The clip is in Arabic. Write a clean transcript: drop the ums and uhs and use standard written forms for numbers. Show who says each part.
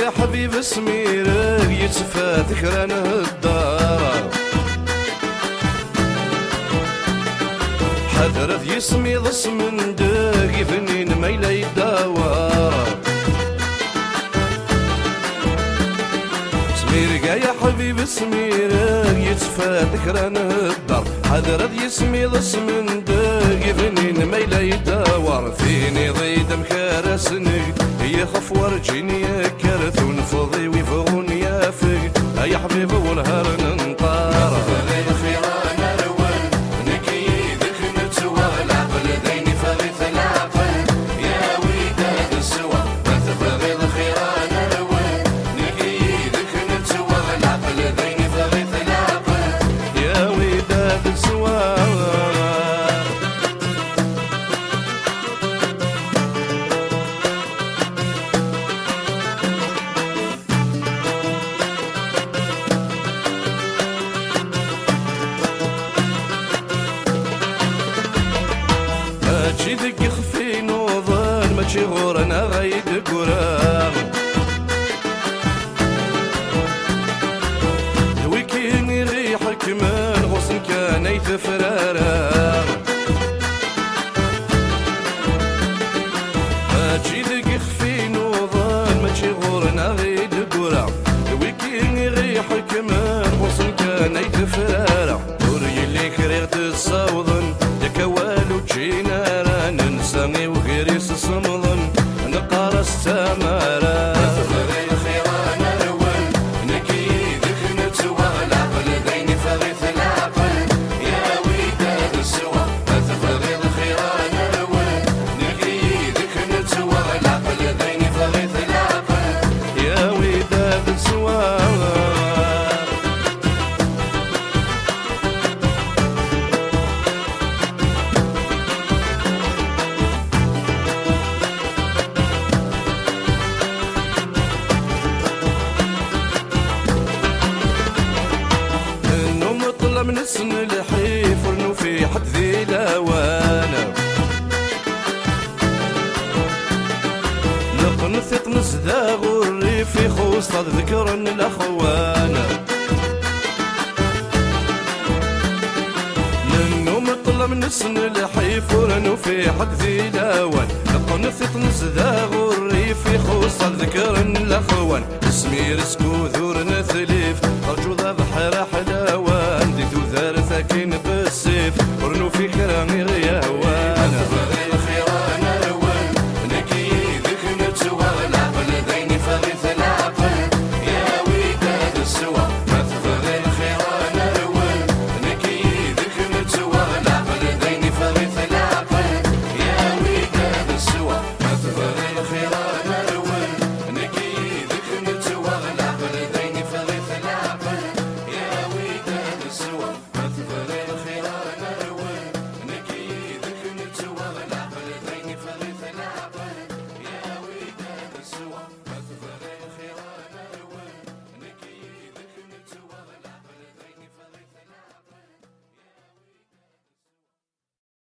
Speaker 1: يا حبيب سميرك يتفى ذكرى الدار حذرت يسمي ضس من داقي فنين ما يلا يداور سميرك يا حبيب سميرك يتفى ذكرى الدار حذرت يسمي ضس من داقي فنين ما يلا يداور فيني ضيد مكارسني يخف ورجيني يا كرث ونفضي ويفغون يا فيك يا حبيب والهر ننطار ماشي ذك يخفي نوضان ماشي غور انا غايد قرام ويكيني ريحك من غصن كان يتفرارا ماشي ذك يخفي نوضان ماشي غور انا غايد قرام ويكيني ريحك من غصن كان يتفرارا وري اللي كريت الصوضن والو جينا را ننسى وغيريس صمضن نقار السمارة تفغي خيران الأول نكيدك نتوى العقل ذيني فغيث العقل يا وداد السوا تفغي خيران الأول نكيدك نتوى العقل ذيني فغيث العقل يا وداد السوا من السن الحيف ورنو في حد ذي الاوانا نقنثق نزداغ الريف يخوص ذكرا الاخوانا ننو مطلع من السن الحيف ورنو في حد ذي الاوان نقنثق نزداغ الريف يخوص ذكرا الاخوان اسمي رسكو ذور نثليف رجو ذا بحر حلاوان دي ذو ثالث كين بالسيف ورنو في كرام